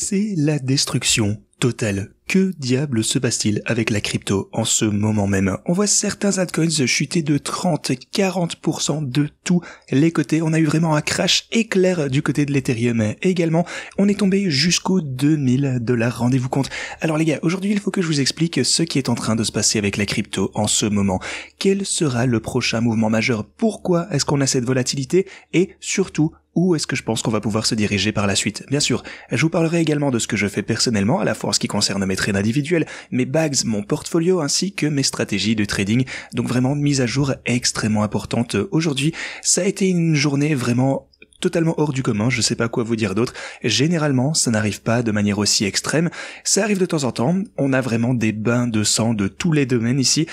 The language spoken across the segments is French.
C'est la destruction totale. Que diable se passe-t-il avec la crypto en ce moment même? On voit certains altcoins chuter de 30-40% de tous les côtés. On a eu vraiment un crash éclair du côté de l'Ethereum. Également, on est tombé jusqu'aux 2000$. Rendez-vous compte. Alors les gars, aujourd'hui, il faut que je vous explique ce qui est en train de se passer avec la crypto en ce moment. Quel sera le prochain mouvement majeur? Pourquoi est-ce qu'on a cette volatilité? Et surtout, où est-ce que je pense qu'on va pouvoir se diriger par la suite? Bien sûr, je vous parlerai également de ce que je fais personnellement, à la fois en ce qui concerne mes trades individuels, mes bags, mon portfolio, ainsi que mes stratégies de trading. Donc vraiment, mise à jour extrêmement importante aujourd'hui. Ça a été une journée vraiment totalement hors du commun, je sais pas quoi vous dire d'autre. Généralement, ça n'arrive pas de manière aussi extrême. Ça arrive de temps en temps. On a vraiment des bains de sang de tous les domaines ici.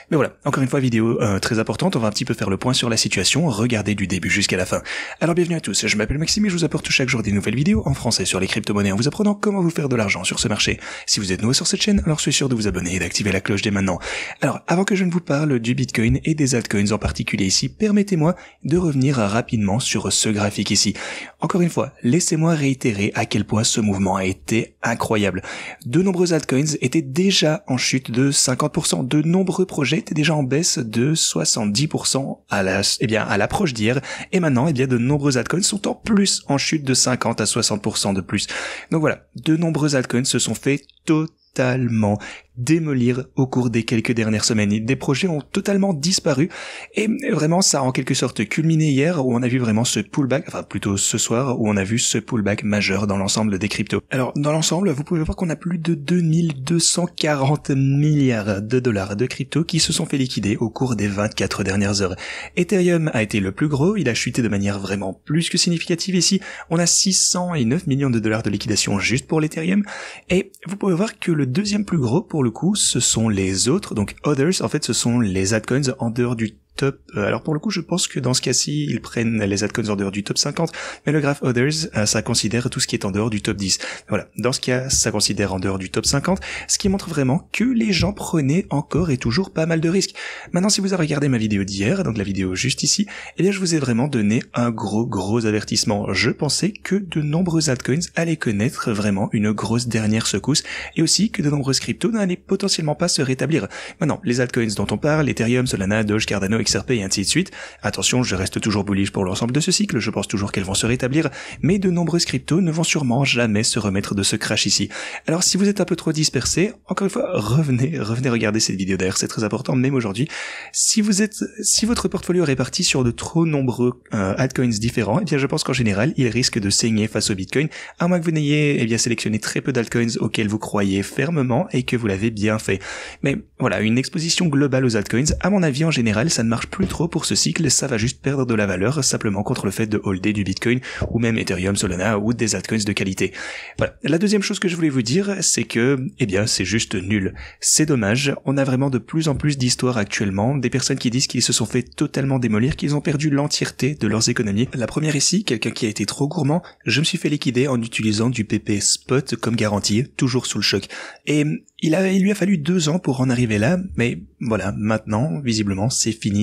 Mais voilà, encore une fois, vidéo très importante. On va un petit peu faire le point sur la situation. Regardez du début jusqu'à la fin. Alors bienvenue à tous, je m'appelle Maxime et je vous apporte chaque jour des nouvelles vidéos en français sur les crypto-monnaies en vous apprenant comment vous faire de l'argent sur ce marché. Si vous êtes nouveau sur cette chaîne, alors soyez sûr de vous abonner et d'activer la cloche dès maintenant. Alors, avant que je ne vous parle du Bitcoin et des altcoins en particulier ici, permettez-moi de revenir rapidement sur ce graphique ici. Encore une fois, laissez-moi réitérer à quel point ce mouvement a été incroyable. De nombreux altcoins étaient déjà en chute de 50%, de nombreux projets étaient déjà en baisse de 70% à l'approche d'hier, et maintenant, de nombreux altcoins sont en plus en chute de 50 à 60% de plus. Donc voilà, de nombreux altcoins se sont fait totalement démolir au cours des quelques dernières semaines. Des projets ont totalement disparu et vraiment ça a en quelque sorte culminé hier où on a vu vraiment ce pullback, enfin plutôt ce soir où on a vu ce pullback majeur dans l'ensemble des cryptos. Alors dans l'ensemble, vous pouvez voir qu'on a plus de 2240 milliards de dollars de cryptos qui se sont fait liquider au cours des 24 dernières heures. Ethereum a été le plus gros, il a chuté de manière vraiment plus que significative ici. On a 609 millions de dollars de liquidation juste pour l'Ethereum et vous pouvez voir que le deuxième plus gros pour le coup, ce sont les autres, donc others, en fait, ce sont les altcoins en dehors du top. Alors pour le coup, je pense que dans ce cas-ci, ils prennent les altcoins en dehors du top 50, mais le graphe others, ça considère tout ce qui est en dehors du top 10. Voilà, dans ce cas, ça considère en dehors du top 50, ce qui montre vraiment que les gens prenaient encore et toujours pas mal de risques. Maintenant, si vous avez regardé ma vidéo d'hier, donc la vidéo juste ici, eh bien je vous ai vraiment donné un gros avertissement. Je pensais que de nombreux altcoins allaient connaître vraiment une grosse dernière secousse, et aussi que de nombreuses cryptos n'allaient potentiellement pas se rétablir. Maintenant, les altcoins dont on parle, Ethereum, Solana, Doge, Cardano, XRP et ainsi de suite. Attention, je reste toujours bullish pour l'ensemble de ce cycle, je pense toujours qu'elles vont se rétablir, mais de nombreuses cryptos ne vont sûrement jamais se remettre de ce crash ici. Alors si vous êtes un peu trop dispersé, encore une fois, revenez regarder cette vidéo d'ailleurs, c'est très important, même aujourd'hui. Si votre portfolio est réparti sur de trop nombreux altcoins différents, eh bien je pense qu'en général, il risque de saigner face au Bitcoin, à moins que vous n'ayez sélectionné très peu d'altcoins auxquels vous croyez fermement et que vous l'avez bien fait. Mais voilà, une exposition globale aux altcoins, à mon avis en général, ça ne marche plus trop pour ce cycle, ça va juste perdre de la valeur simplement contre le fait de holder du Bitcoin ou même Ethereum, Solana ou des altcoins de qualité. Voilà. La deuxième chose que je voulais vous dire, c'est que, c'est juste nul. C'est dommage, on a vraiment de plus en plus d'histoires actuellement, des personnes qui disent qu'ils se sont fait totalement démolir, qu'ils ont perdu l'entièreté de leurs économies. La première ici, quelqu'un qui a été trop gourmand, je me suis fait liquider en utilisant du PP spot comme garantie, toujours sous le choc. Et il lui a fallu 2 ans pour en arriver là, mais voilà, maintenant, visiblement, c'est fini.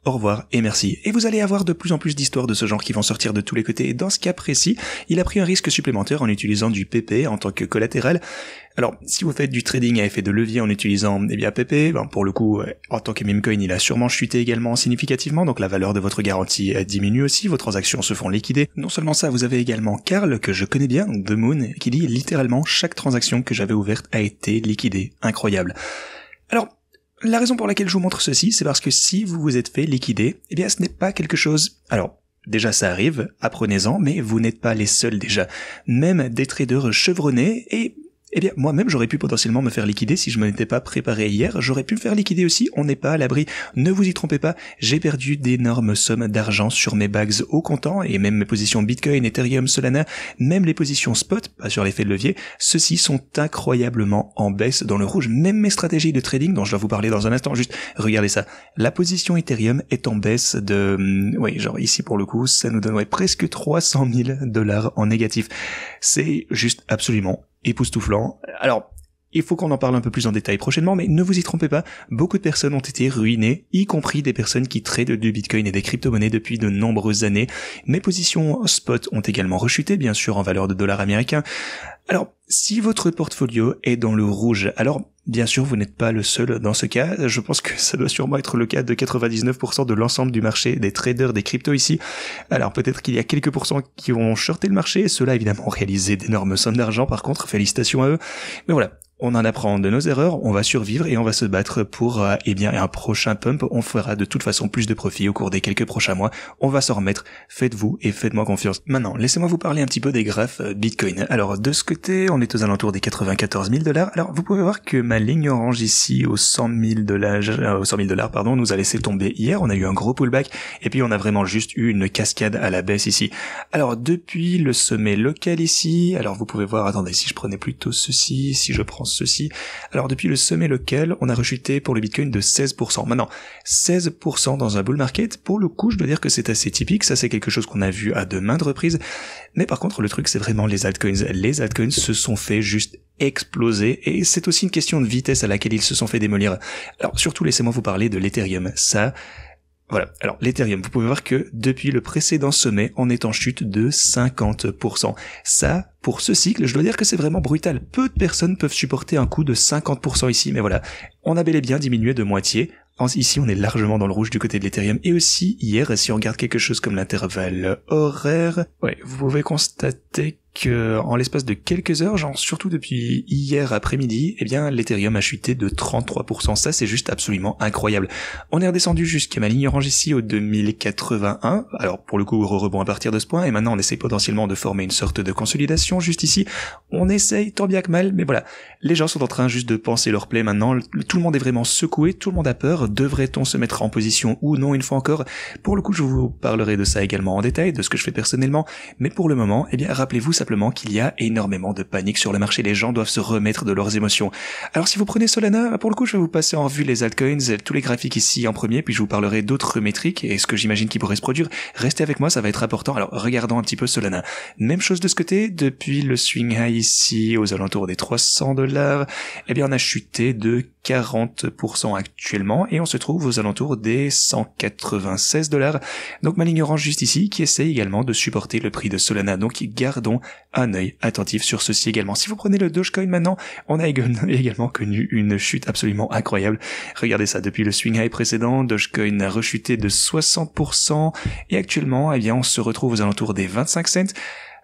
Au revoir et merci. Et vous allez avoir de plus en plus d'histoires de ce genre qui vont sortir de tous les côtés. Et dans ce cas précis, il a pris un risque supplémentaire en utilisant du PP en tant que collatéral. Alors, si vous faites du trading à effet de levier en utilisant PP, pour le coup, en tant que meme coin, il a sûrement chuté également significativement, donc la valeur de votre garantie diminue aussi, vos transactions se font liquider. Non seulement ça, vous avez également Karl, que je connais bien, The Moon, qui dit littéralement chaque transaction que j'avais ouverte a été liquidée. Incroyable. Alors, la raison pour laquelle je vous montre ceci, c'est parce que si vous vous êtes fait liquider, ce n'est pas quelque chose... Alors, déjà ça arrive, apprenez-en, mais vous n'êtes pas les seuls déjà. Même des traders chevronnés et... moi-même, j'aurais pu potentiellement me faire liquider si je ne m'étais pas préparé hier. J'aurais pu me faire liquider aussi, on n'est pas à l'abri. Ne vous y trompez pas, j'ai perdu d'énormes sommes d'argent sur mes bags au comptant, et même mes positions Bitcoin, Ethereum, Solana, même les positions spot, pas sur l'effet de levier, ceux-ci sont incroyablement en baisse dans le rouge. Même mes stratégies de trading, dont je dois vous parler dans un instant, juste regardez ça. La position Ethereum est en baisse de... ici pour le coup, ça nous donnerait presque 300 000 $ en négatif. C'est juste absolument époustouflant. Alors, il faut qu'on en parle un peu plus en détail prochainement, mais ne vous y trompez pas, beaucoup de personnes ont été ruinées, y compris des personnes qui tradent du Bitcoin et des crypto-monnaies depuis de nombreuses années. Mes positions spot ont également rechuté, bien sûr, en valeur de dollar américain. Alors, si votre portfolio est dans le rouge, alors bien sûr vous n'êtes pas le seul dans ce cas, je pense que ça doit sûrement être le cas de 99% de l'ensemble du marché des traders des cryptos ici. Alors peut-être qu'il y a quelques pourcents qui ont shorté le marché, ceux-là évidemment ont réalisé d'énormes sommes d'argent par contre, félicitations à eux, mais voilà. On en apprend de nos erreurs, on va survivre et on va se battre pour un prochain pump. On fera de toute façon plus de profit au cours des quelques prochains mois. On va s'en remettre. Faites-vous et faites-moi confiance. Maintenant, laissez-moi vous parler un petit peu des graphes Bitcoin. Alors de ce côté, on est aux alentours des 94 000 $. Alors vous pouvez voir que ma ligne orange ici aux 100 000 $, pardon, nous a laissé tomber hier. On a eu un gros pullback et puis on a vraiment juste eu une cascade à la baisse ici. Alors depuis le sommet local ici, alors vous pouvez voir, attendez, si je prenais plutôt ceci, si je prends ceci. Alors depuis le sommet local, on a rechuté pour le Bitcoin de 16%. Maintenant, 16% dans un bull market, pour le coup, je dois dire que c'est assez typique. Ça, c'est quelque chose qu'on a vu à de maintes reprises. Mais par contre, le truc, c'est vraiment les altcoins. Les altcoins se sont fait juste exploser et c'est aussi une question de vitesse à laquelle ils se sont fait démolir. Alors surtout, laissez-moi vous parler de l'Ethereum. Voilà. Alors, l'Ethereum, vous pouvez voir que depuis le précédent sommet, on est en chute de 50%. Ça, pour ce cycle, je dois dire que c'est vraiment brutal. Peu de personnes peuvent supporter un coup de 50% ici, mais voilà. On a bel et bien diminué de moitié. Ici, on est largement dans le rouge du côté de l'Ethereum. Et aussi, hier, si on regarde quelque chose comme l'intervalle horaire, vous pouvez constater que en l'espace de quelques heures, genre surtout depuis hier après-midi, eh bien l'Ethereum a chuté de 33%. Ça, c'est juste absolument incroyable. On est redescendu jusqu'à ma ligne orange ici au 2081. Alors pour le coup, rebond à partir de ce point. Et maintenant, on essaie potentiellement de former une sorte de consolidation juste ici. On essaye tant bien que mal, mais voilà. Les gens sont en train juste de penser leur play maintenant. Tout le monde est vraiment secoué, tout le monde a peur. Devrait-on se mettre en position ou non une fois encore? Pour le coup, je vous parlerai de ça également en détail, de ce que je fais personnellement. Mais pour le moment, eh bien rappelez-vous simplement qu'il y a énormément de panique sur le marché, les gens doivent se remettre de leurs émotions. Alors si vous prenez Solana, pour le coup je vais vous passer en revue les altcoins, tous les graphiques ici en premier, puis je vous parlerai d'autres métriques et ce que j'imagine qui pourrait se produire. Restez avec moi, ça va être important. Alors regardons un petit peu Solana. Même chose de ce côté, depuis le swing high ici aux alentours des 300 $, eh bien on a chuté de 40% actuellement et on se trouve aux alentours des 196 $. Donc ma ligne orange juste ici qui essaie également de supporter le prix de Solana. Donc gardons un œil attentif sur ceci également. Si vous prenez le Dogecoin maintenant, on a également connu une chute absolument incroyable. Regardez ça, depuis le swing high précédent, Dogecoin a rechuté de 60% et actuellement, eh bien, on se retrouve aux alentours des 25 cents.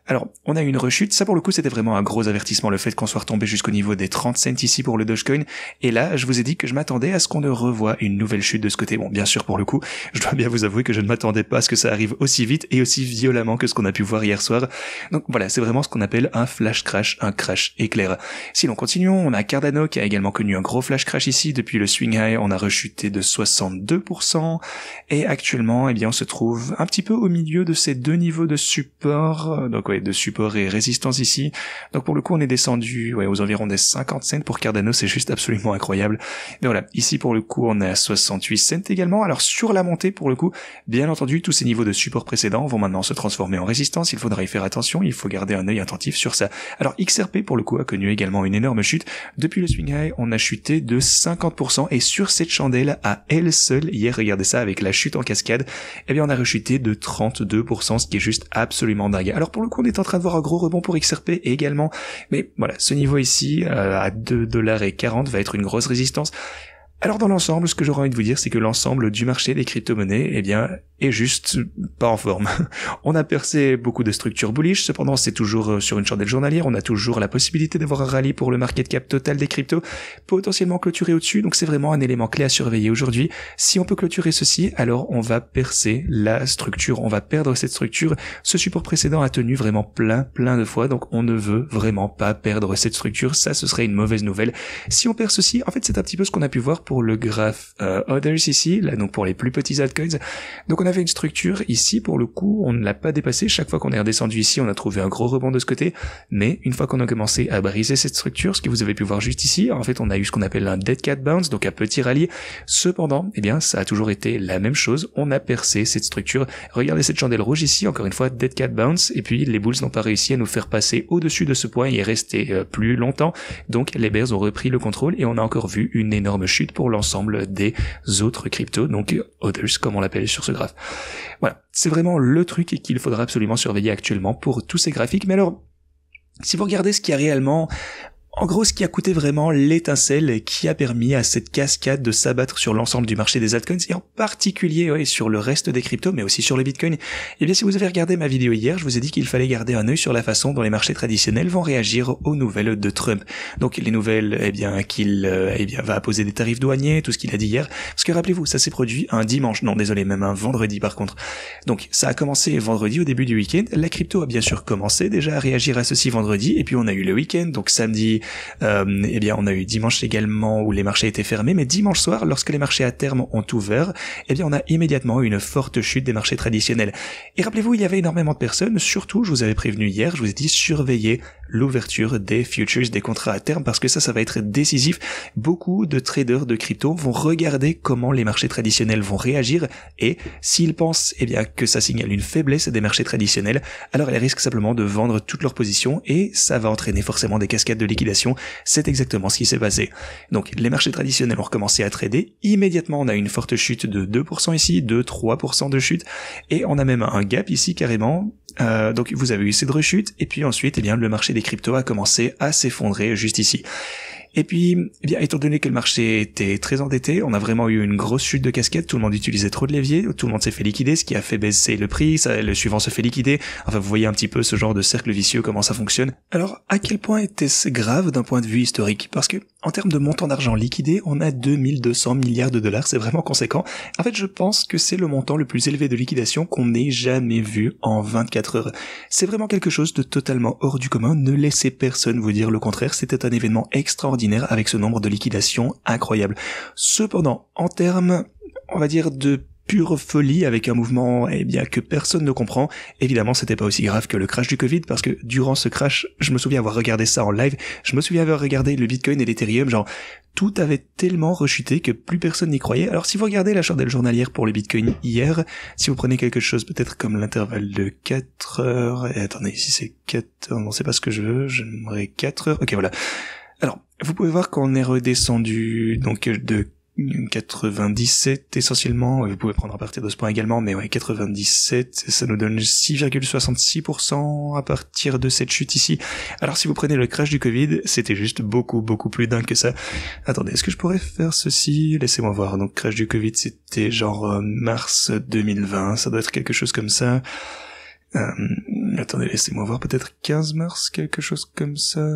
Alors, on a eu une rechute, ça pour le coup c'était vraiment un gros avertissement, le fait qu'on soit retombé jusqu'au niveau des 30 cents ici pour le Dogecoin, et là je vous ai dit que je m'attendais à ce qu'on ne revoie une nouvelle chute de ce côté. Bon, bien sûr pour le coup, je dois bien vous avouer que je ne m'attendais pas à ce que ça arrive aussi vite et aussi violemment que ce qu'on a pu voir hier soir. Donc voilà, c'est vraiment ce qu'on appelle un flash crash, un crash éclair. Sinon continuons, on a Cardano qui a également connu un gros flash crash ici, depuis le swing high on a rechuté de 62%, et actuellement eh bien on se trouve un petit peu au milieu de ces deux niveaux de support, donc de support et résistance ici. Donc pour le coup on est descendu aux environs des 50 cents pour Cardano, c'est juste absolument incroyable. Mais voilà, ici pour le coup on est à 68 cents également. Alors sur la montée pour le coup, bien entendu tous ces niveaux de support précédents vont maintenant se transformer en résistance, il faudra y faire attention, il faut garder un œil attentif sur ça. Alors XRP pour le coup a connu également une énorme chute. Depuis le swing high on a chuté de 50% et sur cette chandelle à elle seule, hier regardez ça avec la chute en cascade, eh bien on a rechuté de 32%, ce qui est juste absolument dingue. Alors pour le coup on est en train de voir un gros rebond pour XRP également, mais voilà, ce niveau ici à 2,40 $ va être une grosse résistance. Alors dans l'ensemble, ce que j'aurais envie de vous dire, c'est que l'ensemble du marché des crypto-monnaies, eh bien, est juste pas en forme. On a percé beaucoup de structures bullish, cependant c'est toujours sur une chandelle journalière, on a toujours la possibilité d'avoir un rallye pour le market cap total des cryptos, potentiellement clôturé au-dessus, donc c'est vraiment un élément clé à surveiller aujourd'hui. Si on peut clôturer ceci, alors on va percer la structure, on va perdre cette structure. Ce support précédent a tenu vraiment plein de fois, donc on ne veut vraiment pas perdre cette structure, ça ce serait une mauvaise nouvelle. Si on perd ceci, en fait c'est un petit peu ce qu'on a pu voir pour le graphe Others ici, là donc pour les plus petits altcoins. Donc on avait une structure ici, pour le coup, on ne l'a pas dépassé. Chaque fois qu'on est redescendu ici, on a trouvé un gros rebond de ce côté. Mais une fois qu'on a commencé à briser cette structure, ce que vous avez pu voir juste ici, en fait on a eu ce qu'on appelle un dead cat bounce, donc un petit rallye. Cependant, eh bien ça a toujours été la même chose, on a percé cette structure. Regardez cette chandelle rouge ici, encore une fois dead cat bounce, et puis les bulls n'ont pas réussi à nous faire passer au-dessus de ce point et rester plus longtemps. Donc les bears ont repris le contrôle et on a encore vu une énorme chute pour l'ensemble des autres cryptos, donc others comme on l'appelle sur ce graphe. Voilà, c'est vraiment le truc qu'il faudra absolument surveiller actuellement pour tous ces graphiques. Mais alors, si vous regardez ce qui a réellement... En gros, ce qui a coûté vraiment l'étincelle qui a permis à cette cascade de s'abattre sur l'ensemble du marché des altcoins, et en particulier sur le reste des cryptos, mais aussi sur les bitcoins, eh bien si vous avez regardé ma vidéo hier, je vous ai dit qu'il fallait garder un œil sur la façon dont les marchés traditionnels vont réagir aux nouvelles de Trump. Donc les nouvelles, qu'il va apposer des tarifs douaniers, tout ce qu'il a dit hier, parce que rappelez-vous, ça s'est produit un dimanche, non désolé, même un vendredi par contre. Donc ça a commencé vendredi au début du week-end, la crypto a bien sûr commencé déjà à réagir à ceci vendredi, et puis on a eu le week-end, donc samedi, on a eu dimanche également où les marchés étaient fermés, mais dimanche soir, lorsque les marchés à terme ont ouvert, on a immédiatement eu une forte chute des marchés traditionnels. Et rappelez-vous, il y avait énormément de personnes, surtout, je vous avais prévenu hier, je vous ai dit surveillez l'ouverture des futures, des contrats à terme, parce que ça va être décisif. Beaucoup de traders de crypto vont regarder comment les marchés traditionnels vont réagir, et s'ils pensent que ça signale une faiblesse des marchés traditionnels, alors ils risquent simplement de vendre toutes leurs positions, et ça va entraîner forcément des cascades de liquidation. C'est exactement ce qui s'est passé. Donc les marchés traditionnels ont recommencé à trader, immédiatement on a une forte chute de 2% ici, 2-3% de chute, et on a même un gap ici carrément. Donc vous avez eu cette rechute, et puis ensuite le marché des cryptos a commencé à s'effondrer juste ici. Et puis, étant donné que le marché était très endetté, on a vraiment eu une grosse chute de casquette, tout le monde utilisait trop de levier, tout le monde s'est fait liquider, ce qui a fait baisser le prix, le suivant se fait liquider. Enfin, vous voyez un petit peu ce genre de cercle vicieux, comment ça fonctionne. Alors, à quel point était-ce grave d'un point de vue historique? Parce que, en termes de montant d'argent liquidé, on a 2200 milliards de dollars, c'est vraiment conséquent. En fait, je pense que c'est le montant le plus élevé de liquidation qu'on ait jamais vu en 24 heures. C'est vraiment quelque chose de totalement hors du commun, ne laissez personne vous dire le contraire, c'était un événement extraordinaire avec ce nombre de liquidations incroyable. Cependant, en termes, on va dire, de pure folie avec un mouvement que personne ne comprend, évidemment c'était pas aussi grave que le crash du Covid, parce que durant ce crash, je me souviens avoir regardé ça en live, je me souviens avoir regardé le Bitcoin et l'Ethereum, genre tout avait tellement rechuté que plus personne n'y croyait. Alors si vous regardez la chandelle journalière pour le Bitcoin hier, si vous prenez quelque chose peut-être comme l'intervalle de 4 heures, et attendez, ici c'est 4 heures, non c'est pas ce que je veux, j'aimerais 4 heures, ok voilà. Alors, vous pouvez voir qu'on est redescendu donc de 97 essentiellement, vous pouvez prendre à partir de ce point également, mais 97, ça nous donne 6,66% à partir de cette chute ici. Alors si vous prenez le crash du Covid, c'était juste beaucoup plus dingue que ça. Attendez, est-ce que je pourrais faire ceci? Laissez-moi voir, donc crash du Covid c'était genre mars 2020, ça doit être quelque chose comme ça. Attendez, laissez-moi voir, peut-être 15 mars, quelque chose comme ça...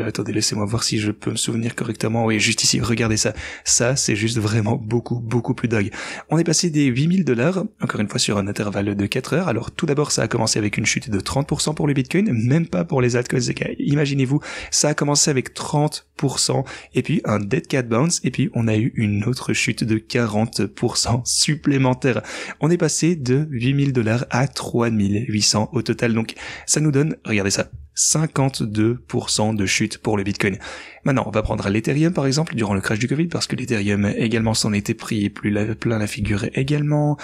attendez, laissez-moi voir si je peux me souvenir correctement. Oui, juste ici, regardez ça. Ça, c'est juste vraiment beaucoup plus dingue. On est passé des 8000 $, encore une fois sur un intervalle de 4 heures. Alors, tout d'abord, ça a commencé avec une chute de 30% pour le Bitcoin, même pas pour les altcoins. Imaginez-vous, ça a commencé avec 30%, et puis un dead cat bounce, et puis on a eu une autre chute de 40% supplémentaire. On est passé de 8000 $ à 3800 au total. Donc, ça nous donne, regardez ça, 52% de chute pour le Bitcoin. Maintenant, on va prendre l'Ethereum par exemple, durant le crash du Covid, parce que l'Ethereum également s'en était pris plein la figure également.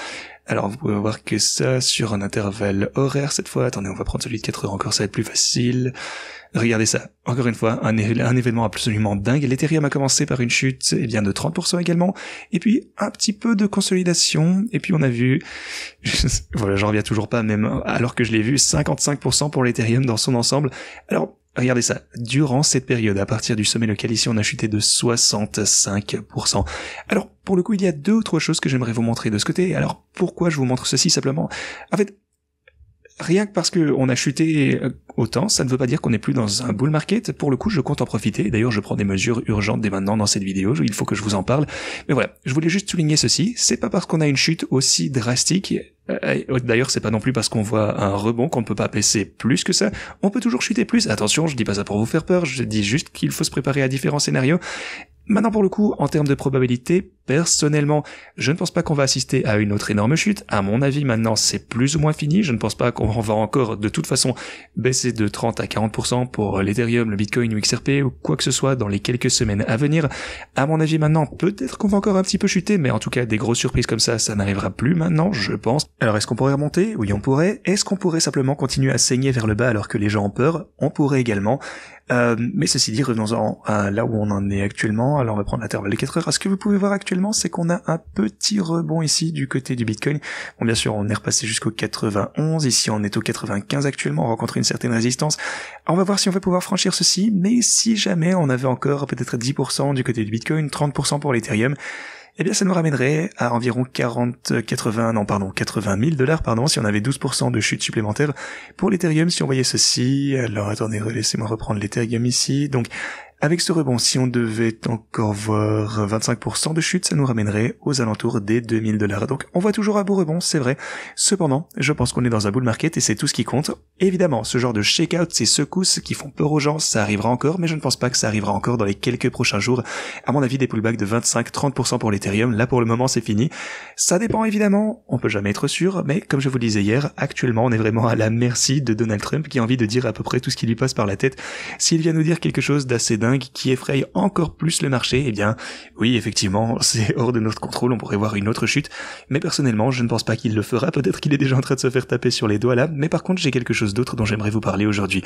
Alors vous pouvez voir que ça, sur un intervalle horaire cette fois, attendez, on va prendre celui de 4 heures encore, ça va être plus facile. Regardez ça, encore une fois, un événement absolument dingue. L'Ethereum a commencé par une chute de 30% également, et puis un petit peu de consolidation, et puis on a vu, voilà, j'en reviens toujours pas, même alors que je l'ai vu, 55% pour l'Ethereum dans son ensemble. Alors, regardez ça, durant cette période, à partir du sommet local ici, on a chuté de 65%. Alors, pour le coup, il y a deux autres choses que j'aimerais vous montrer de ce côté. Alors, pourquoi je vous montre ceci simplement? En fait, rien que parce que on a chuté autant, ça ne veut pas dire qu'on n'est plus dans un bull market. Pour le coup, je compte en profiter. D'ailleurs, je prends des mesures urgentes dès maintenant dans cette vidéo. Il faut que je vous en parle. Mais voilà, je voulais juste souligner ceci. C'est pas parce qu'on a une chute aussi drastique. D'ailleurs, c'est pas non plus parce qu'on voit un rebond qu'on ne peut pas baisser plus que ça. On peut toujours chuter plus. Attention, je dis pas ça pour vous faire peur. Je dis juste qu'il faut se préparer à différents scénarios. Maintenant pour le coup, en termes de probabilité, personnellement, je ne pense pas qu'on va assister à une autre énorme chute. À mon avis, maintenant, c'est plus ou moins fini. Je ne pense pas qu'on va encore, de toute façon, baisser de 30 à 40% pour l'Ethereum, le Bitcoin ou XRP ou quoi que ce soit dans les quelques semaines à venir. À mon avis, maintenant, peut-être qu'on va encore un petit peu chuter, mais en tout cas, des grosses surprises comme ça n'arrivera plus maintenant, je pense. Alors, est-ce qu'on pourrait remonter? Oui, on pourrait. Est-ce qu'on pourrait simplement continuer à saigner vers le bas alors que les gens ont peur? On pourrait également. Mais ceci dit, revenons-en à là où on en est actuellement. Alors on va prendre l'intervalle de 4 heures. Ce que vous pouvez voir actuellement, c'est qu'on a un petit rebond ici du côté du Bitcoin. Bon, bien sûr, on est repassé jusqu'au 91. Ici, on est au 95 actuellement. On rencontre une certaine résistance. Alors, on va voir si on va pouvoir franchir ceci. Mais si jamais on avait encore peut-être 10% du côté du Bitcoin, 30% pour l'Ethereum, eh bien ça nous ramènerait à environ 80 000 dollars, si on avait 12% de chute supplémentaire. Pour l'Ethereum, si on voyait ceci, alors attendez, laissez-moi reprendre l'Ethereum ici, donc avec ce rebond, si on devait encore voir 25% de chute, ça nous ramènerait aux alentours des 2000 dollars. Donc, on voit toujours un beau rebond, c'est vrai. Cependant, je pense qu'on est dans un bull market et c'est tout ce qui compte. Évidemment, ce genre de shakeout, ces secousses qui font peur aux gens, ça arrivera encore, mais je ne pense pas que ça arrivera encore dans les quelques prochains jours. À mon avis, des pullbacks de 25-30% pour l'Ethereum, là pour le moment, c'est fini. Ça dépend évidemment, on peut jamais être sûr, mais comme je vous le disais hier, actuellement, on est vraiment à la merci de Donald Trump qui a envie de dire à peu près tout ce qui lui passe par la tête. S'il vient nous dire quelque chose d'assez dingue qui effraie encore plus le marché, eh bien, oui, effectivement, c'est hors de notre contrôle, on pourrait voir une autre chute, mais personnellement, je ne pense pas qu'il le fera, peut-être qu'il est déjà en train de se faire taper sur les doigts là, mais par contre, j'ai quelque chose d'autre dont j'aimerais vous parler aujourd'hui.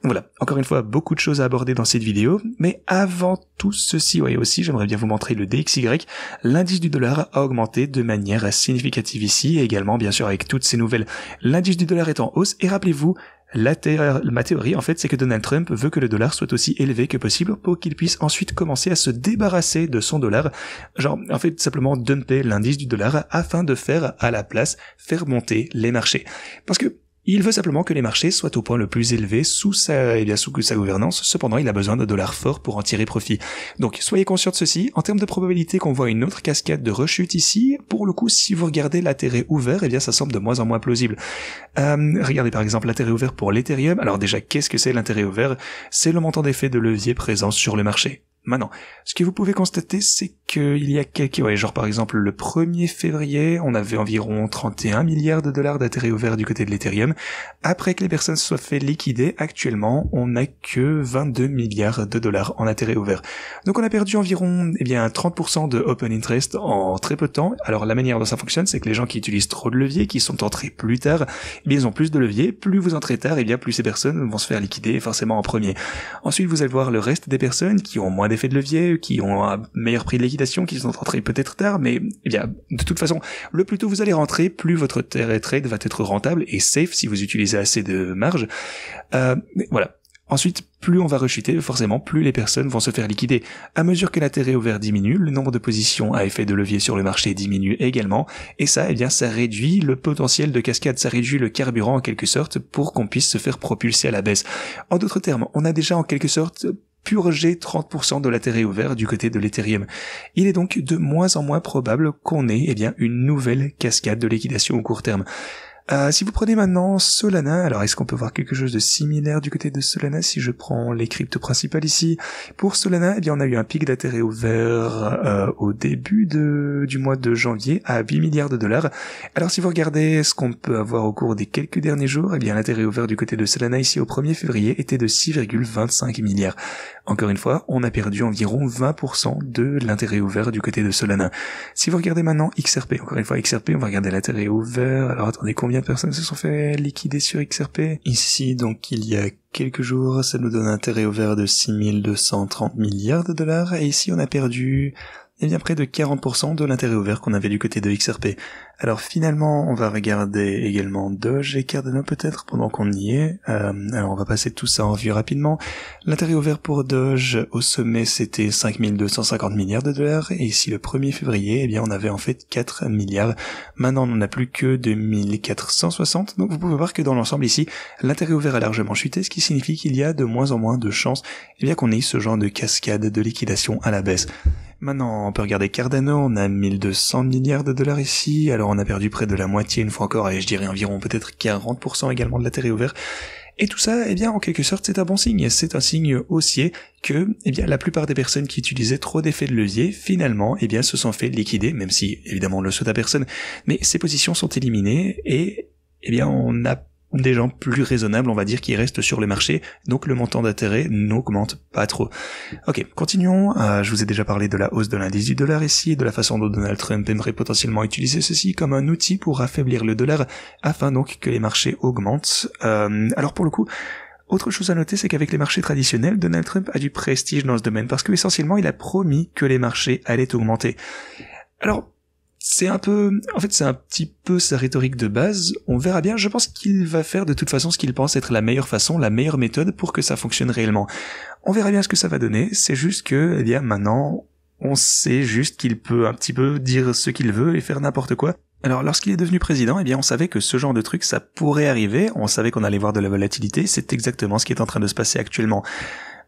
Donc voilà, encore une fois, beaucoup de choses à aborder dans cette vidéo, mais avant tout ceci, ouais, aussi, j'aimerais bien vous montrer le DXY, l'indice du dollar a augmenté de manière significative ici, et également, bien sûr, avec toutes ces nouvelles, l'indice du dollar est en hausse, et rappelez-vous, ma théorie, en fait, c'est que Donald Trump veut que le dollar soit aussi élevé que possible pour qu'il puisse ensuite commencer à se débarrasser de son dollar. Genre, en fait, simplement dumper l'indice du dollar afin de faire, à la place, faire monter les marchés. Parce que il veut simplement que les marchés soient au point le plus élevé sous sa gouvernance. Cependant, il a besoin de dollars forts pour en tirer profit. Donc, soyez conscients de ceci. En termes de probabilité qu'on voit une autre cascade de rechute ici, pour le coup, si vous regardez l'intérêt ouvert, eh bien, ça semble de moins en moins plausible. Regardez par exemple l'intérêt ouvert pour l'Ethereum. Alors déjà, qu'est-ce que c'est l'intérêt ouvert? C'est le montant d'effet de levier présent sur le marché. Maintenant, ce que vous pouvez constater, c'est qu'il y a genre par exemple le 1er février, on avait environ 31 milliards de dollars d'intérêt ouvert du côté de l'Ethereum. Après que les personnes se soient fait liquider, actuellement, on n'a que 22 milliards de dollars en intérêt ouvert. Donc on a perdu environ, 30% de open interest en très peu de temps. Alors la manière dont ça fonctionne, c'est que les gens qui utilisent trop de leviers, qui sont entrés plus tard, ils ont plus de leviers. Plus vous entrez tard, plus ces personnes vont se faire liquider forcément en premier. Ensuite, vous allez voir le reste des personnes qui ont moins d'effet de levier, qui ont un meilleur prix de liquidation, qui sont entrés peut-être tard, mais de toute façon, le plus tôt vous allez rentrer, plus votre trade va être rentable et safe si vous utilisez assez de marge. Mais voilà. Ensuite, plus on va rechuter, forcément, plus les personnes vont se faire liquider. À mesure que l'intérêt ouvert diminue, le nombre de positions à effet de levier sur le marché diminue également, et ça, ça réduit le potentiel de cascade, ça réduit le carburant en quelque sorte pour qu'on puisse se faire propulser à la baisse. En d'autres termes, on a déjà en quelque sorte purger 30% de l'intérêt ouvert du côté de l'Ethereum. Il est donc de moins en moins probable qu'on ait une nouvelle cascade de liquidation au court terme. Si vous prenez maintenant Solana, alors est-ce qu'on peut voir quelque chose de similaire du côté de Solana si je prends les cryptos principales ici? Pour Solana, on a eu un pic d'intérêt ouvert au début du mois de janvier à 8 milliards de dollars. Alors si vous regardez ce qu'on peut avoir au cours des quelques derniers jours, l'intérêt ouvert du côté de Solana ici au 1er février était de 6,25 milliards. Encore une fois, on a perdu environ 20% de l'intérêt ouvert du côté de Solana. Si vous regardez maintenant XRP, encore une fois XRP, on va regarder l'intérêt ouvert. Alors attendez, combien de personnes se sont fait liquider sur XRP? Ici, donc il y a quelques jours, ça nous donne un intérêt ouvert de 6230 milliards de dollars. Et ici, on a perdu près de 40% de l'intérêt ouvert qu'on avait du côté de XRP. Alors finalement, on va regarder également Doge et Cardano peut-être pendant qu'on y est. Alors on va passer tout ça en vue rapidement. L'intérêt ouvert pour Doge au sommet c'était 5250 milliards de dollars et ici le 1er février, on avait en fait 4 milliards. Maintenant on n'en a plus que 2460. Donc vous pouvez voir que dans l'ensemble ici, l'intérêt ouvert a largement chuté, ce qui signifie qu'il y a de moins en moins de chances qu'on ait ce genre de cascade de liquidation à la baisse. Maintenant, on peut regarder Cardano, on a 1200 milliards de dollars ici, alors on a perdu près de la moitié une fois encore, et je dirais environ peut-être 40% également de l'intérêt ouvert. Et tout ça, eh bien, en quelque sorte, c'est un bon signe. C'est un signe haussier que, eh bien, la plupart des personnes qui utilisaient trop d'effets de levier, finalement, eh bien, se sont fait liquider, même si, évidemment, on le souhaite à personne, mais ces positions sont éliminées et, eh bien, on a des gens plus raisonnables, on va dire, qui restent sur le marché, donc le montant d'intérêt n'augmente pas trop. Ok, continuons. Je vous ai déjà parlé de la hausse de l'indice du dollar ici, de la façon dont Donald Trump aimerait potentiellement utiliser ceci comme un outil pour affaiblir le dollar, afin donc que les marchés augmentent. Alors pour le coup, autre chose à noter, c'est qu'avec les marchés traditionnels, Donald Trump a du prestige dans ce domaine, parce que essentiellement, il a promis que les marchés allaient augmenter. Alors, c'est un petit peu sa rhétorique de base, on verra bien, je pense qu'il va faire de toute façon ce qu'il pense être la meilleure façon, la meilleure méthode pour que ça fonctionne réellement. On verra bien ce que ça va donner, c'est juste que, eh bien, maintenant, on sait juste qu'il peut un petit peu dire ce qu'il veut et faire n'importe quoi. Alors, lorsqu'il est devenu président, eh bien, on savait que ce genre de truc, ça pourrait arriver, on savait qu'on allait voir de la volatilité, c'est exactement ce qui est en train de se passer actuellement.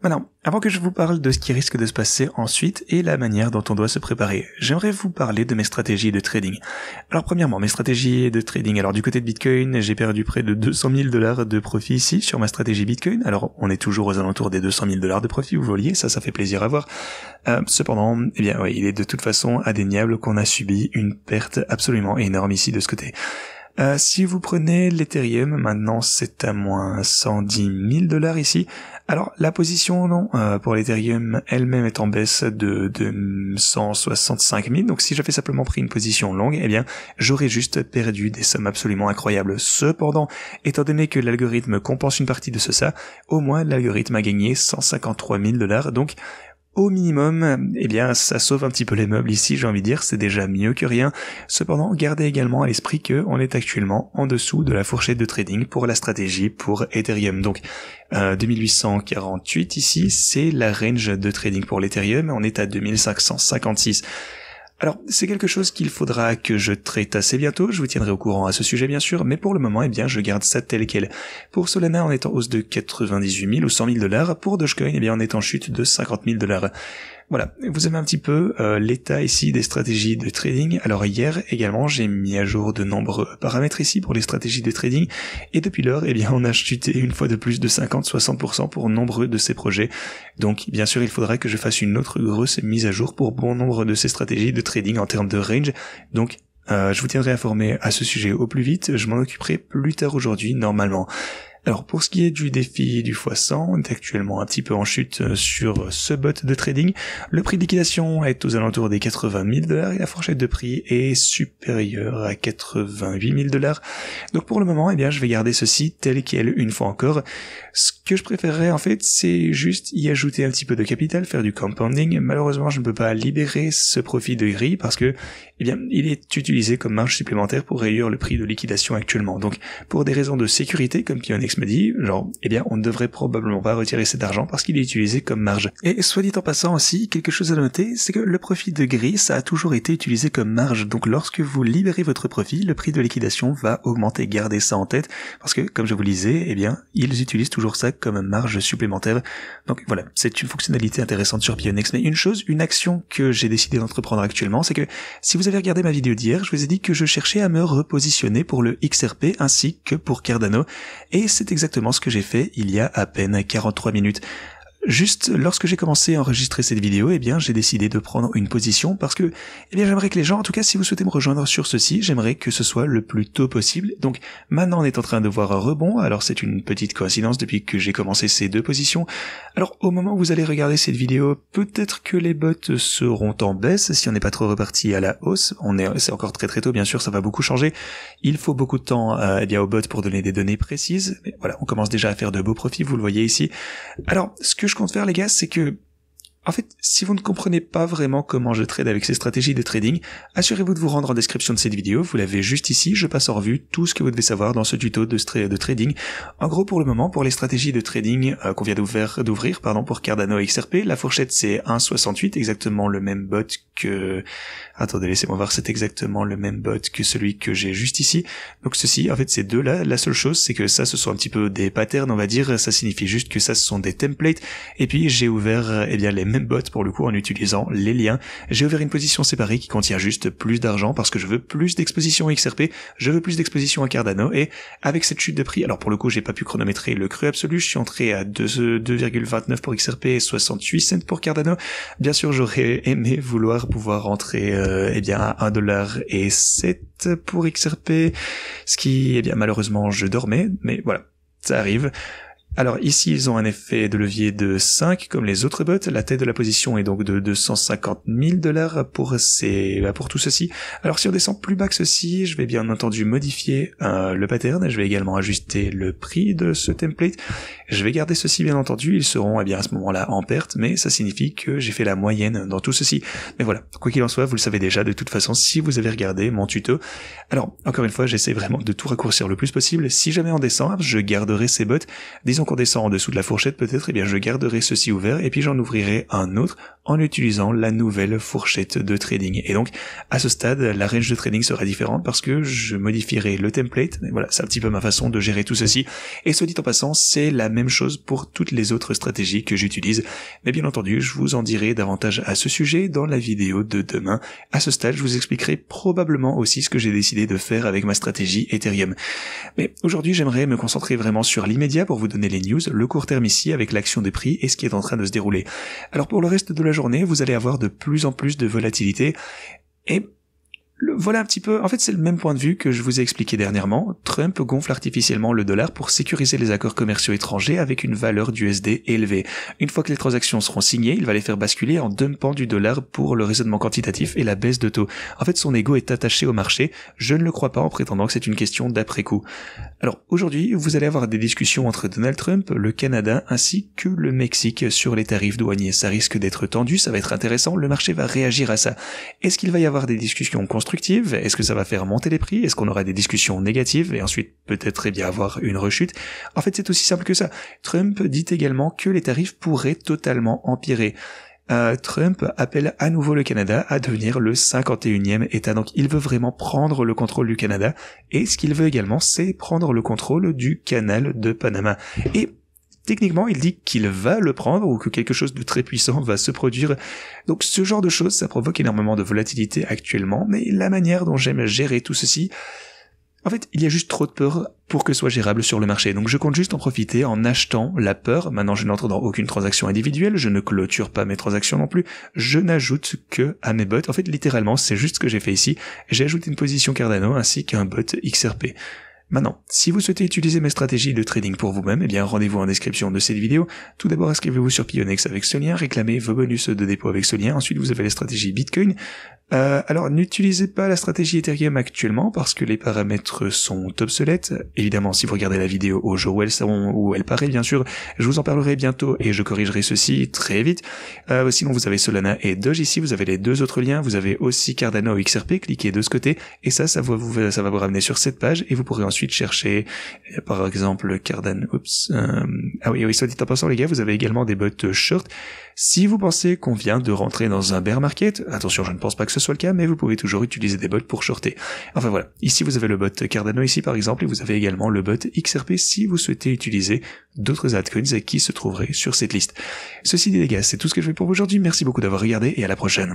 Maintenant, avant que je vous parle de ce qui risque de se passer ensuite et la manière dont on doit se préparer, j'aimerais vous parler de mes stratégies de trading. Alors premièrement, mes stratégies de trading. Alors du côté de Bitcoin, j'ai perdu près de 200 000 $ de profit ici sur ma stratégie Bitcoin. Alors on est toujours aux alentours des 200 000 $ de profit, vous voyez, ça fait plaisir à voir. Cependant, eh bien, oui, il est de toute façon indéniable qu'on a subi une perte absolument énorme ici de ce côté. Si vous prenez l'Ethereum, maintenant c'est à moins 110 000 $ ici. Alors la position non, pour l'Ethereum elle-même est en baisse de 165 000, donc si j'avais simplement pris une position longue, eh bien j'aurais juste perdu des sommes absolument incroyables. Cependant, étant donné que l'algorithme compense une partie de ça, au moins l'algorithme a gagné 153 000 $, donc au minimum, eh bien, ça sauve un petit peu les meubles ici, j'ai envie de dire, c'est déjà mieux que rien. Cependant, gardez également à l'esprit que on est actuellement en dessous de la fourchette de trading pour la stratégie pour Ethereum. Donc, 2848 ici, c'est la range de trading pour l'Ethereum, on est à 2556. Alors, c'est quelque chose qu'il faudra que je traite assez bientôt, je vous tiendrai au courant à ce sujet bien sûr, mais pour le moment, eh bien, je garde ça tel quel. Pour Solana, on est en hausse de 98 000 ou 100 000 $, pour Dogecoin, eh bien, on est en chute de 50 000 $. Voilà, vous avez un petit peu l'état ici des stratégies de trading. Alors hier également, j'ai mis à jour de nombreux paramètres ici pour les stratégies de trading, et depuis lors, eh bien, on a chuté une fois de plus de 50-60% pour nombreux de ces projets. Donc, bien sûr, il faudra que je fasse une autre grosse mise à jour pour bon nombre de ces stratégies de trading en termes de range. Donc, je vous tiendrai informé à ce sujet au plus vite, je m'en occuperai plus tard aujourd'hui normalement. Alors pour ce qui est du défi du x100, on est actuellement un petit peu en chute sur ce bot de trading. Le prix de liquidation est aux alentours des 80 000 $ et la fourchette de prix est supérieure à 88 000 $. Donc pour le moment, eh bien, je vais garder ceci tel quel une fois encore. Ce que je préférerais en fait, c'est juste y ajouter un petit peu de capital, faire du compounding. Malheureusement, je ne peux pas libérer ce profit de gris parce que, eh bien, il est utilisé comme marge supplémentaire pour réduire le prix de liquidation actuellement. Donc pour des raisons de sécurité, comme Pionex me dit, genre, eh bien, on ne devrait probablement pas retirer cet argent parce qu'il est utilisé comme marge. Et soit dit en passant aussi, quelque chose à noter, c'est que le profit de gris, ça a toujours été utilisé comme marge. Donc lorsque vous libérez votre profit, le prix de liquidation va augmenter. Gardez ça en tête parce que, comme je vous le disais, eh bien, ils utilisent toujours ça comme marge supplémentaire. Donc voilà, c'est une fonctionnalité intéressante sur Pionex. Mais une action que j'ai décidé d'entreprendre actuellement, c'est que si vous avez regardé ma vidéo d'hier, je vous ai dit que je cherchais à me repositionner pour le XRP ainsi que pour Cardano. Et c'est exactement ce que j'ai fait il y a à peine 43 minutes. Juste lorsque j'ai commencé à enregistrer cette vidéo, eh bien, j'ai décidé de prendre une position parce que, eh bien, j'aimerais que les gens, en tout cas, si vous souhaitez me rejoindre sur ceci, j'aimerais que ce soit le plus tôt possible. Donc, maintenant, on est en train de voir un rebond. Alors, c'est une petite coïncidence depuis que j'ai commencé ces deux positions. Alors, au moment où vous allez regarder cette vidéo, peut-être que les bots seront en baisse si on n'est pas trop reparti à la hausse. C'est encore très très tôt, bien sûr, ça va beaucoup changer. Il faut beaucoup de temps, eh bien, aux bots pour donner des données précises. Mais voilà, on commence déjà à faire de beaux profits, vous le voyez ici. Alors, ce que je compte faire les gars, c'est que en fait, si vous ne comprenez pas vraiment comment je trade avec ces stratégies de trading, assurez-vous de vous rendre en description de cette vidéo, vous l'avez juste ici, je passe en revue tout ce que vous devez savoir dans ce tuto de trading. En gros, pour le moment, pour les stratégies de trading qu'on vient d'ouvrir pour Cardano et XRP, la fourchette c'est 1,68, exactement le même bot que... Attendez, laissez-moi voir, c'est exactement le même bot que celui que j'ai juste ici. Donc ceci, en fait, ces deux-là, la seule chose, c'est que ça, ce sont un petit peu des patterns, on va dire. Ça signifie juste que ça, ce sont des templates. Et puis, j'ai ouvert, eh bien, les mêmes bots, pour le coup, en utilisant les liens. J'ai ouvert une position séparée qui contient juste plus d'argent parce que je veux plus d'exposition à XRP, je veux plus d'exposition à Cardano, et avec cette chute de prix, alors pour le coup, j'ai pas pu chronométrer le creux absolu, je suis entré à 2,29 pour XRP et 68 cents pour Cardano. Bien sûr, j'aurais aimé vouloir pouvoir rentrer eh bien à 1,07$ pour XRP, ce qui, eh bien malheureusement je dormais, mais voilà, ça arrive. Alors ici, ils ont un effet de levier de 5 comme les autres bots. La tête de la position est donc de $250 000 pour tout ceci. Alors si on descend plus bas que ceci, je vais bien entendu modifier le pattern. Je vais également ajuster le prix de ce template. Je vais garder ceci bien entendu. Ils seront eh bien à ce moment-là en perte, mais ça signifie que j'ai fait la moyenne dans tout ceci. Mais voilà, quoi qu'il en soit, vous le savez déjà de toute façon si vous avez regardé mon tuto. Alors encore une fois, j'essaie vraiment de tout raccourcir le plus possible. Si jamais on descend, je garderai ces bots. Disons qu'on descend en dessous de la fourchette peut-être, eh bien je garderai ceci ouvert et puis j'en ouvrirai un autre en utilisant la nouvelle fourchette de trading. Et donc à ce stade, la range de trading sera différente parce que je modifierai le template. Et voilà, c'est un petit peu ma façon de gérer tout ceci. Et soit dit en passant, c'est la même chose pour toutes les autres stratégies que j'utilise. Mais bien entendu, je vous en dirai davantage à ce sujet dans la vidéo de demain. À ce stade, je vous expliquerai probablement aussi ce que j'ai décidé de faire avec ma stratégie Ethereum. Mais aujourd'hui, j'aimerais me concentrer vraiment sur l'immédiat pour vous donner les news, le court terme ici avec l'action des prix et ce qui est en train de se dérouler. Alors pour le reste de la journée, vous allez avoir de plus en plus de volatilité et voilà un petit peu, en fait c'est le même point de vue que je vous ai expliqué dernièrement. Trump gonfle artificiellement le dollar pour sécuriser les accords commerciaux étrangers avec une valeur d'USD élevée. Une fois que les transactions seront signées, il va les faire basculer en dumpant du dollar pour le raisonnement quantitatif et la baisse de taux. En fait son ego est attaché au marché, je ne le crois pas en prétendant que c'est une question d'après-coup. Alors aujourd'hui, vous allez avoir des discussions entre Donald Trump, le Canada ainsi que le Mexique sur les tarifs douaniers. Ça risque d'être tendu, ça va être intéressant, le marché va réagir à ça. Est-ce qu'il va y avoir des discussions constructives? Est-ce que ça va faire monter les prix? Est-ce qu'on aura des discussions négatives et ensuite peut-être bien avoir une rechute? En fait, c'est aussi simple que ça. Trump dit également que les tarifs pourraient totalement empirer. Trump appelle à nouveau le Canada à devenir le 51e État. Donc il veut vraiment prendre le contrôle du Canada et ce qu'il veut également, c'est prendre le contrôle du canal de Panama. Et techniquement, il dit qu'il va le prendre ou que quelque chose de très puissant va se produire. Donc ce genre de choses, ça provoque énormément de volatilité actuellement, mais la manière dont j'aime gérer tout ceci, en fait, il y a juste trop de peur pour que ce soit gérable sur le marché. Donc je compte juste en profiter en achetant la peur. Maintenant, je n'entre dans aucune transaction individuelle, je ne clôture pas mes transactions non plus, je n'ajoute que à mes bots. En fait, littéralement, c'est juste ce que j'ai fait ici. J'ai ajouté une position Cardano ainsi qu'un bot XRP. Maintenant, si vous souhaitez utiliser mes stratégies de trading pour vous-même, eh bien rendez-vous en description de cette vidéo. Tout d'abord, inscrivez-vous sur Pionex avec ce lien, réclamez vos bonus de dépôt avec ce lien. Ensuite, vous avez les stratégies Bitcoin. Alors, n'utilisez pas la stratégie Ethereum actuellement parce que les paramètres sont obsolètes. Évidemment, si vous regardez la vidéo au jour où elle paraît, bien sûr, je vous en parlerai bientôt et je corrigerai ceci très vite. Sinon, vous avez Solana et Doge ici, vous avez les deux autres liens. Vous avez aussi Cardano ou XRP, cliquez de ce côté et ça va vous ramener sur cette page et vous pourrez ensuite chercher, par exemple, Cardano. Ah oui, soit dit en passant, les gars, vous avez également des bots short. Si vous pensez qu'on vient de rentrer dans un bear market, attention, je ne pense pas que ce soit le cas, mais vous pouvez toujours utiliser des bots pour shorter. Enfin voilà, ici vous avez le bot Cardano ici par exemple, et vous avez également le bot XRP si vous souhaitez utiliser d'autres altcoins qui se trouveraient sur cette liste. Ceci dit les gars, c'est tout ce que je fais pour vous aujourd'hui, merci beaucoup d'avoir regardé et à la prochaine.